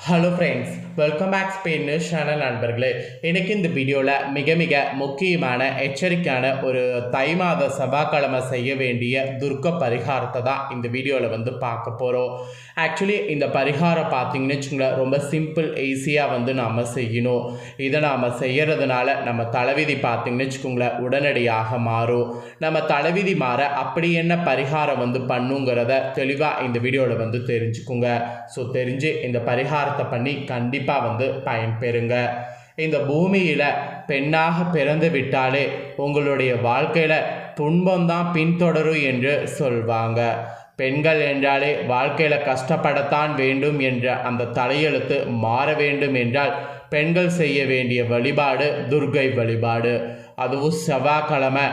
Hello friends, welcome back Spain channel நண்பர்களே. இன்றைக்கி இந்த வீடியோவில் மிக முக்கியமான எச்சரிக்கையான ஒரு தை மாத செவ்வாய்க்கிழமை செய்ய வேண்டிய துர்க்க பரிகாரத்தை தான் இந்த வீடியோவில் பார்க்க போகிறோம். ஆக்சுவலி இந்த பரிகாரம் பார்த்திங்கன்னு வச்சுங்களேன், ரொம்ப சிம்பிள் ஈஸியாக நாம் செய்யணும். இதை நாம் செய்கிறதுனால நம்ம தலைவிதி பார்த்திங்கன்னு வச்சுக்கோங்களேன் உடனடியாக மாறும். நம்ம தலைவிதி மாற அப்படி என்ன பரிகாரம் பண்ணுங்கிறத தெளிவாக இந்த வீடியோவில் தெரிஞ்சுக்குங்க. ஸோ தெரிஞ்சு இந்த பரிகாரத்தை பண்ணி கண்டிப்பாக பயன்பெறுங்க. இந்த பூமியில் பெண்ணாக பிறந்து விட்டாலே உங்களுடைய வாழ்க்கையில் துன்பம்தான் பின்தொடரும் என்று சொல்வாங்க. பெண்கள் என்றாலே வாழ்க்கையில் கஷ்டப்படத்தான் வேண்டும் என்ற அந்த தலையெழுத்து மாற வேண்டும் என்றால் பெண்கள் செய்ய வேண்டிய வழிபாடு துர்க்கை வழிபாடு. அதுவும் செவ்வாய்க்கிழமை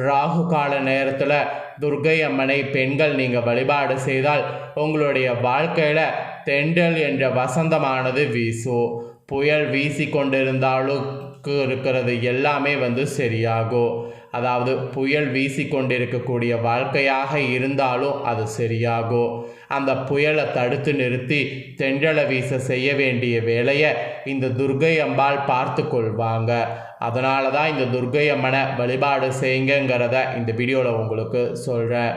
ராகு கால நேரத்தில் துர்க்கை அம்மனை பெண்கள் நீங்கள் வழிபாடு செய்தால் உங்களுடைய வாழ்க்கையில் தென்றல் என்ற வசந்தமானது வீசும். புயல் வீசி கொண்டிருந்தாலும் இருக்கிறது எல்லாமே சரியாகும். அதாவது புயல் வீசி கொண்டிருக்கக்கூடிய வாழ்க்கையாக இருந்தாலும் அது சரியாகும். அந்த புயலை தடுத்து நிறுத்தி தென்றலை வீச செய்ய வேண்டிய வேலையை இந்த துர்க்கை அம்பாள் பார்த்து கொள்வாங்க. அதனால தான் இந்த துர்க்கை அம்மனை வழிபாடு செய்யுங்கிறத இந்த வீடியோவில் உங்களுக்கு சொல்கிறேன்.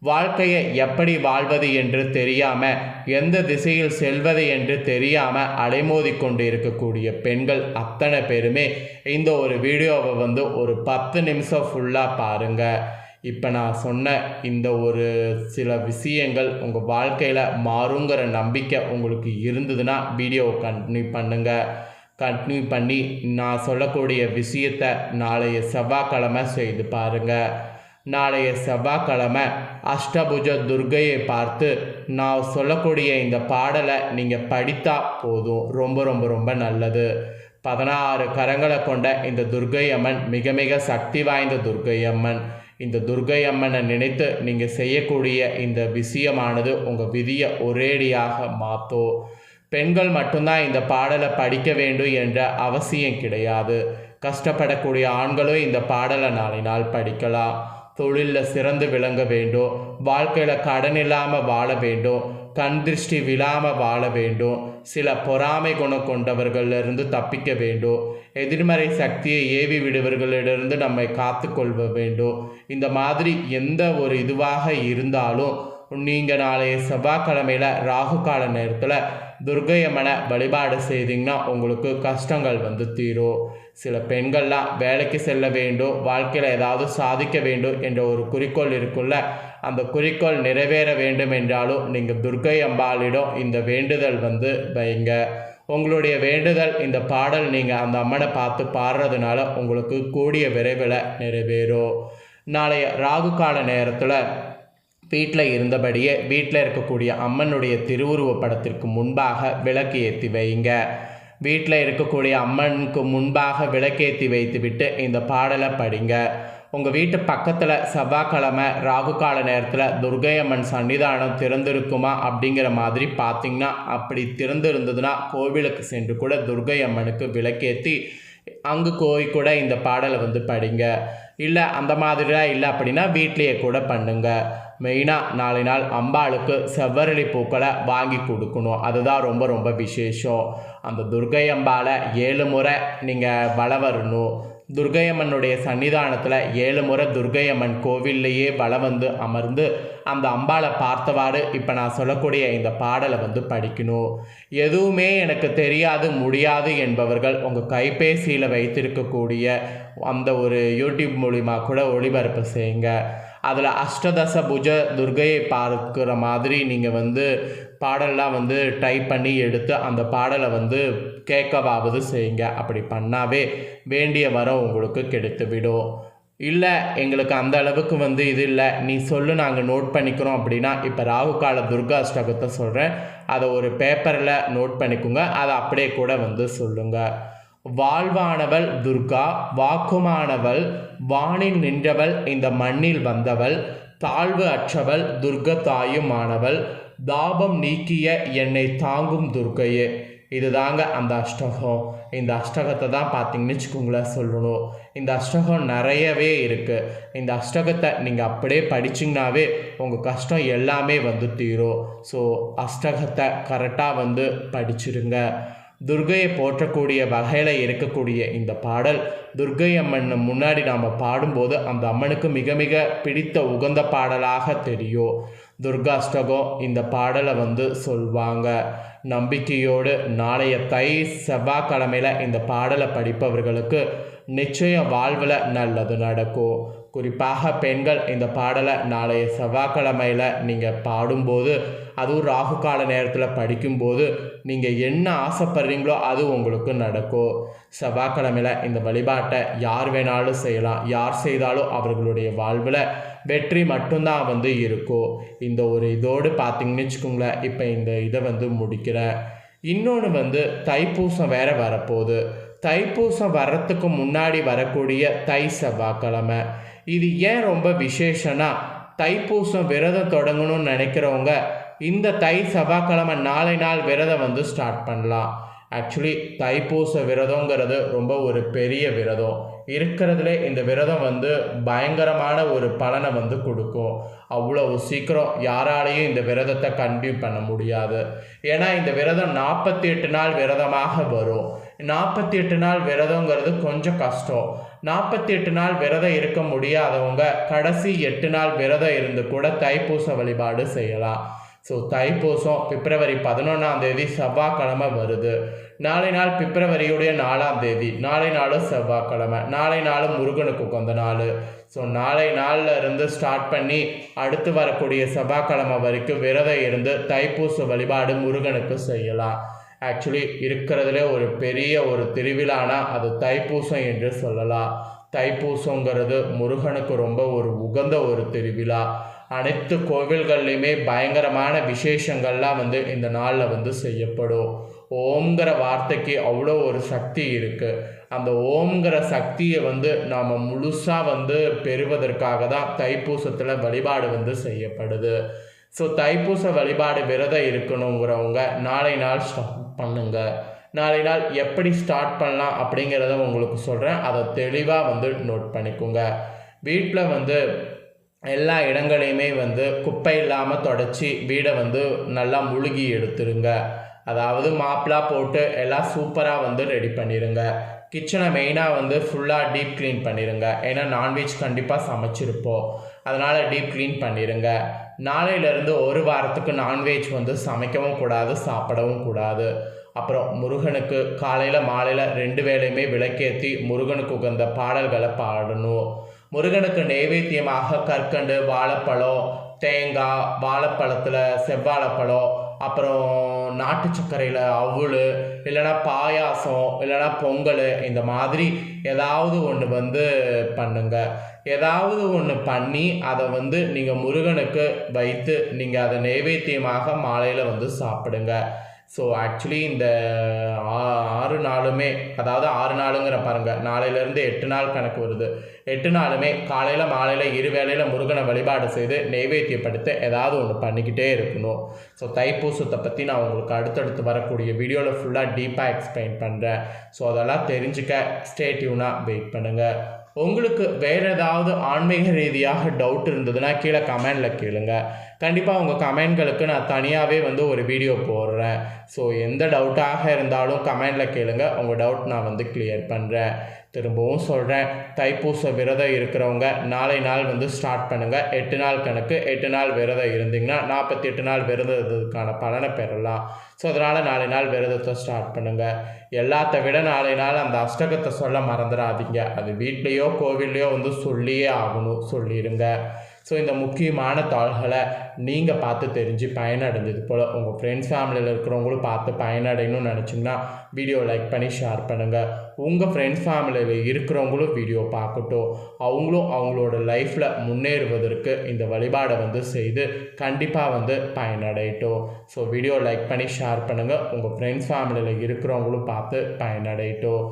வாழ்க்கையை எப்படி வாழ்வது என்று தெரியாமல், எந்த திசையில் செல்வது என்று தெரியாமல் அலைமோதி கொண்டு இருக்கக்கூடிய பெண்கள் அத்தனை பேருமே இந்த ஒரு வீடியோவை ஒரு 10 நிமிஷம் ஃபுல்லாக பாருங்கள். இப்போ நான் சொன்ன இந்த ஒரு சில விஷயங்கள் உங்கள் வாழ்க்கையில் மாறுங்கிற நம்பிக்கை உங்களுக்கு இருந்ததுன்னா வீடியோவை கண்டினியூ பண்ணுங்கள். கண்டினியூ பண்ணி நான் சொல்லக்கூடிய விஷயத்தை நாளைய செவ்வாய்க்கிழமை செய்து பாருங்கள். நாளைய செவ்வாய்க்கிழமை அஷ்டபுஜ துர்க்கையை பார்த்து நான் சொல்லக்கூடிய இந்த பாடலை நீங்கள் படித்தா போதும். ரொம்ப நல்லது. 16 கரங்களை கொண்ட இந்த துர்க்கை அம்மன் மிக சக்தி வாய்ந்த துர்க்கை அம்மன். இந்த துர்க்கை அம்மனை நினைத்து நீங்கள் செய்யக்கூடிய இந்த விஷயமானது உங்கள் விதியை ஒரேடியாக மாற்றும். பெண்கள் மட்டும்தான் இந்த பாடலை படிக்க வேண்டும் என்ற அவசியம் கிடையாது. கஷ்டப்படக்கூடிய ஆண்களும் இந்த பாடலை நாள் படிக்கலாம். தொழிலில் சிறந்து விளங்க வேண்டும், வாழ்க்கையில் கடன் இல்லாமல் வாழ வேண்டும், கண் திருஷ்டி விழாமல் வாழ வேண்டும், சில பொறாமை குணம் கொண்டவர்களிலிருந்து தப்பிக்க வேண்டும், எதிர்மறை சக்தியை ஏவி விடுவர்களிலிருந்து நம்மை காத்து கொள்ள வேண்டும். இந்த மாதிரி எந்த ஒரு இதுவாக இருந்தாலும் நீங்கள் நாளைய செவ்வாய்க்கிழமையில் ராகு கால நேரத்தில் துர்க்கை அம்மனை வழிபாடு செய்தீங்கன்னா உங்களுக்கு கஷ்டங்கள் தீரும். சில பெண்கள்லாம் வேலைக்கு செல்ல வேண்டும், வாழ்க்கையில் ஏதாவது சாதிக்க வேண்டும் என்ற ஒரு குறிக்கோள் இருக்குல்ல, அந்த குறிக்கோள் நிறைவேற வேண்டும் என்றாலும் நீங்கள் துர்க்கை அம்பாளிடம் இந்த வேண்டுதல் வைங்க. உங்களுடைய வேண்டுதல் இந்த பாடல் நீங்கள் அந்த அம்மனை பார்த்து பாடுறதுனால உங்களுக்கு கூடிய விரைவில் நிறைவேறும். நாளைய ராகு கால நேரத்தில் வீட்டில் இருந்தபடியே வீட்டில் இருக்கக்கூடிய அம்மனுடைய திருவுருவ படத்திற்கு முன்பாக விளக்கு ஏற்றி வைங்க. வீட்டில் இருக்கக்கூடிய அம்மனுக்கு முன்பாக விளக்கேற்றி வைத்துவிட்டு இந்த பாடலை படிங்க. உங்கள் வீட்டு பக்கத்தில் செவ்வாய்க்கிழமை ராகு கால நேரத்தில் துர்க்கை அம்மன் சன்னிதானம் திறந்திருக்குமா அப்படிங்கிற மாதிரி பார்த்திங்கன்னா, அப்படி திறந்திருந்ததுன்னா கோவிலுக்கு சென்று கூட துர்க்கை அம்மனுக்கு விளக்கேற்றி அங்கு போய் கூட இந்த பாடலை படிங்க. இல்லை அந்த மாதிரிலாம் இல்லை அப்படின்னா வீட்லேயே கூட பண்ணுங்க. மெயினாக நாளை நாள் அம்பாளுக்கு செவ்வரளி பூக்களை வாங்கி கொடுக்கணும். அதுதான் ரொம்ப விசேஷம். அந்த துர்க்கை அம்பாளை 7 முறை நீங்கள் வலம் வரணும். துர்க்கை அம்மனுடைய சன்னிதானத்தில் 7 முறை துர்க்கை அம்மன் கோவில்லையே வலம் அமர்ந்து அந்த அம்பாளை பார்த்தவாறு இப்போ நான் சொல்லக்கூடிய இந்த பாடலை படிக்கணும். எதுவுமே எனக்கு தெரியாது முடியாது என்பவர்கள் உங்கள் கைபேசியில் வைத்திருக்கக்கூடிய அந்த ஒரு யூடியூப் மூலிமா கூட ஒளிபரப்பு செய்யுங்க. அதில் அஷ்டதச புஜ துர்க்கையை பார்க்குற மாதிரி நீங்கள் பாடலாம் டைப் பண்ணி எடுத்து அந்த பாடலை கேட்கவாவது செய்யுங்க. அப்படி பண்ணாவே வேண்டிய வரம் உங்களுக்கு கிடைத்துவிடும். இல்லை எங்களுக்கு அந்த அளவுக்கு இது இல்லை, நீ சொல்லு நாங்கள் நோட் பண்ணிக்கிறோம் அப்படின்னா இப்போ ராகு கால துர்கா அஷ்டகத்தை சொல்கிறேன், அதை ஒரு பேப்பரில் நோட் பண்ணிக்கோங்க. அதை அப்படியே கூட சொல்லுங்கள். வாழ்வானவள் துர்கா, வாக்குமானவள், வானில் நின்றவள், இந்த மண்ணில் வந்தவள், தாழ்வு அற்றவள், துர்க தாயுமானவள், தாபம் நீக்கிய என்னை தாங்கும் துர்க்கையே. இதுதாங்க அந்த அஷ்டகம். இந்த அஷ்டகத்தை தான் பார்த்தீங்கன்னு வச்சுக்கோங்களேன் சொல்லணும். இந்த அஷ்டகம் நிறையவே இருக்குது. இந்த அஷ்டகத்தை நீங்கள் அப்படியே படிச்சிங்கனாவே உங்கள் கஷ்டம் எல்லாமே வந்து தீரும். ஸோ அஷ்டகத்தை கரெக்டாக வந்து படிச்சிருங்க. துர்க்கையை போற்றக்கூடிய வகையில் இருக்கக்கூடிய இந்த பாடல் துர்க்கை அம்மன் முன்னாடி நாம் பாடும்போது அந்த அம்மனுக்கு மிக மிக பிடித்த உகந்த பாடலாக தெரியும். துர்காஷ்டகம் இந்த பாடலை வந்து சொல்வாங்க. நம்பிக்கையோடு நாளைய செவ்வாய்க்கிழமையில் இந்த பாடலை படிப்பவர்களுக்கு நிச்சயம் வாழ்வில் நல்லது நடக்கும். குறிப்பாக பெண்கள் இந்த பாடலை நாளைய செவ்வாய்க்கிழமையில் நீங்கள் பாடும்போது, அதுவும் ராகு கால நேரத்தில் படிக்கும்போது நீங்கள் என்ன ஆசைப்படுறீங்களோ அது உங்களுக்கு நடக்கும். செவ்வாய்க்கிழமையில் இந்த வழிபாட்டை யார் வேணாலும் செய்யலாம். யார் செய்தாலும் அவர்களுடைய வாழ்வில் வெற்றி மட்டும்தான் வந்து இருக்கும். இந்த ஒரு இதோடு பார்த்தீங்கன்னு வச்சுக்கோங்களேன். இப்போ இந்த இதை வந்து முடிக்கிறேன். இன்னொன்று வந்து தைப்பூசம் வேற வரப்போகுது. தைப்பூசம் வர்றதுக்கு முன்னாடி வரக்கூடிய செவ்வாய்க்கிழமை. இது ஏன் ரொம்ப விசேஷம்னா, தைப்பூசம் விரதம் தொடங்கணும்னு நினைக்கிறவங்க இந்த செவ்வாய்க்கிழமை நாளை நாள் விரதம் வந்து ஸ்டார்ட் பண்ணலாம். ஆக்சுவலி தைப்பூச விரதங்கிறது ரொம்ப ஒரு பெரிய விரதம். இருக்கிறதுலே இந்த விரதம் வந்து பயங்கரமான ஒரு பலனை வந்து கொடுக்கும். அவ்வளவு சீக்கிரம் யாராலையும் இந்த விரதத்தை கண்டினியூ பண்ண முடியாது. ஏன்னா இந்த விரதம் 48 நாள் விரதமாக வரும். 48 நாள் விரதங்கிறது கொஞ்சம் கஷ்டம். 48 நாள் விரதம் இருக்க முடியாதவங்க கடைசி 8 நாள் விரதம் இருந்து கூட தைப்பூச வழிபாடு செய்யலாம். ஸோ தைப்பூசம் பிப்ரவரி 11ஆம் தேதி செவ்வாய்க்கிழமை வருது. நாளை நாள் பிப்ரவரியுடைய 4ஆம் தேதி. நாளை நாளும் செவ்வாய்க்கிழமை. நாளை நாளும் முருகனுக்கு உகந்த நாள். ஸோ நாளை நாளில் இருந்து ஸ்டார்ட் பண்ணி அடுத்து வரக்கூடிய செவ்வாய்க்கிழமை வரைக்கும் விரதம் இருந்து தைப்பூச வழிபாடு முருகனுக்கு செய்யலாம். ஆக்சுவலி இருக்கிறதுலே ஒரு பெரிய ஒரு திருவிழானா அது தைப்பூசம் என்று சொல்லலாம். தைப்பூசங்கிறது முருகனுக்கு ரொம்ப ஒரு உகந்த ஒரு திருவிழா. அனைத்து கோவில்கள்லையுமே பயங்கரமான விசேஷங்கள்லாம் வந்து இந்த நாளில் வந்து செய்யப்படும். ஓம்ங்கிற வார்த்தைக்கு அவ்வளோ ஒரு சக்தி இருக்குது. அந்த ஓம்ங்கிற சக்தியை வந்து நாம் முழுசாக வந்து பெறுவதற்காக தான் தைப்பூசத்தில் வழிபாடு வந்து செய்யப்படுது. ஸோ தைப்பூச வழிபாடு விரதம் இருக்கணுங்கிறவங்க நாளை நாள் ஸ்டார்ட் பண்ணுங்க. நாளை நாள் எப்படி ஸ்டார்ட் பண்ணலாம் அப்படிங்கிறத உங்களுக்கு சொல்கிறேன். அதை தெளிவாக வந்து நோட் பண்ணிக்கோங்க. வீட்டில் வந்து எல்லா இடங்களையுமே வந்து குப்பை இல்லாமல் தொடச்சி வீடை வந்து நல்லா முழுகி எடுத்துருங்க. அதாவது மாப்லாம் போட்டு எல்லாம் சூப்பராக வந்து ரெடி பண்ணிடுங்க. கிச்சனை மெயினாக வந்து ஃபுல்லாக டீப் க்ளீன் பண்ணிடுங்க. ஏன்னா நான்வெஜ் கண்டிப்பாக சமைச்சிருப்போம். அதனால் டீப் க்ளீன் பண்ணிடுங்க. நாளையிலேருந்து ஒரு வாரத்துக்கு நான்வெஜ் வந்து சமைக்கவும் கூடாது, சாப்பிடவும் கூடாது. அப்புறம் முருகனுக்கு காலையில் மாலையில் 2 வேளையுமே விளக்கேற்றி முருகனுக்கு உகந்த பாடல்களை பாடணும். முருகனுக்கு நைவேத்தியமாக கற்கண்டு, வாழைப்பழம், தேங்காய், வாழைப்பழத்தில் செவ்வாழைப்பழம், அப்புறம் நாட்டு சர்க்கரையில் அவுள், இல்லைனா பாயாசம், இல்லைனா பொங்கல், இந்த மாதிரி ஏதாவது ஒன்று வந்து பண்ணுங்க. ஏதாவது ஒன்று பண்ணி அதை வந்து நீங்கள் முருகனுக்கு வைத்து நீங்கள் அதை நைவேத்தியமாக மாலையில் வந்து சாப்பிடுங்க. ஸோ ஆக்சுவலி இந்த 6 நாளுமே, அதாவது 6 நாளுங்கிற பாருங்கள், நாளையிலேருந்து 8 நாள் கணக்கு வருது. 8 நாளுமே காலையில் மாலையில் 2 வேளையில் முருகனை வழிபாடு செய்து நைவேத்தியப்படுத்த ஏதாவது ஒன்று பண்ணிக்கிட்டே இருக்கணும். ஸோ தைப்பூசத்தை பற்றி நான் உங்களுக்கு அடுத்தடுத்து வரக்கூடிய வீடியோவில் ஃபுல்லாக டீப்பாக எக்ஸ்பிளைன் பண்ணுறேன். ஸோ அதெல்லாம் தெரிஞ்சுக்க ஸ்டே டியூனாக வெயிட் பண்ணுங்கள். உங்களுக்கு வேறு ஏதாவது ஆன்மீக ரீதியாக டவுட் இருந்ததுன்னா கீழே கமெண்டில் கேளுங்க. கண்டிப்பாக உங்கள் கமெண்ட்களுக்கு நான் தனியாகவே வந்து ஒரு வீடியோ போடுறேன். ஸோ எந்த டவுட்டாக இருந்தாலும் கமெண்டில் கேளுங்க. உங்கள் டவுட் நான் வந்து கிளியர் பண்ணுறேன். திரும்பவும் சொல்கிறேன், தைப்பூச விரதம் இருக்கிறவங்க நாளை நாள் வந்து ஸ்டார்ட் பண்ணுங்கள். 8 நாள் கணக்கு. 8 நாள் விரதம் இருந்தீங்கன்னா 48 நாள் விரதத்துக்கான பலனை பெறலாம். ஸோ அதனால் நாளை நாள் விரதத்தை ஸ்டார்ட் பண்ணுங்கள். எல்லாத்த விட நாளை நாள் அந்த அஷ்டகத்தை சொல்ல மறந்துடாதீங்க. அது வீட்லேயோ கோவில்லையோ வந்து சொல்லியே ஆகணும், சொல்லிடுங்க. ஸோ இந்த முக்கியமான தாள்களை நீங்கள் பார்த்து தெரிஞ்சு பயனடைஞ்சது போல் உங்கள் ஃப்ரெண்ட்ஸ் ஃபேமிலியில் இருக்கிறவங்களும் பார்த்து பயனடையணும்னு நினச்சிங்கன்னா வீடியோ லைக் பண்ணி ஷேர் பண்ணுங்கள். உங்கள் ஃப்ரெண்ட்ஸ் ஃபேமிலியில் இருக்கிறவங்களும் வீடியோ பார்க்கட்டும். அவங்களும் அவங்களோட லைஃப்பில் முன்னேறுவதற்கு இந்த வழிபாடை வந்து செய்து கண்டிப்பாக வந்து பயனடையட்டும். ஸோ வீடியோ லைக் பண்ணி ஷேர் பண்ணுங்கள். உங்கள் ஃப்ரெண்ட்ஸ் ஃபேமிலியில் இருக்கிறவங்களும் பார்த்து பயனடையட்டும்.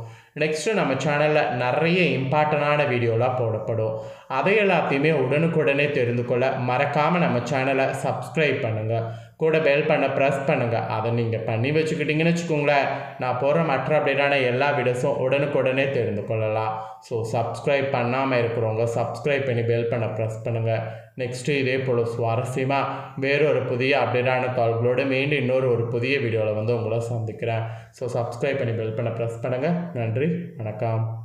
நெக்ஸ்ட்டு நம்ம சேனலில் நிறைய இம்பார்ட்டண்டான வீடியோலாம் போடப்படும். அதை எல்லாத்தையுமே உடனுக்குடனே தெரிந்து கொள்ள மறக்காமல் நம்ம சேனலை சப்ஸ்கிரைப் பண்ணுங்கள். கூட பெல் பண்ண ப்ரெஸ் பண்ணுங்கள். அதை நீங்கள் பண்ணி வச்சுக்கிட்டிங்கன்னு வச்சுக்கோங்களேன், நான் போகிற மற்ற அப்டேட்டான எல்லா வீடியோஸும் உடனுக்குடனே தெரிந்து கொள்ளலாம். ஸோ சப்ஸ்கிரைப் பண்ணாமல் இருக்கிறவங்க சப்ஸ்கிரைப் பண்ணி பெல் பண்ண ப்ரெஸ் பண்ணுங்கள். நெக்ஸ்ட்டு இதே போல் சுவாரஸ்யமாக வேறொரு புதிய அப்டேட்டான தகவல்களோடு மீண்டும் இன்னொரு புதிய வீடியோவில் உங்களை சந்திக்கிறேன். ஸோ சப்ஸ்கிரைப் பண்ணி பெல் பண்ண ப்ரெஸ் பண்ணுங்கள். நன்றி, வணக்கம்.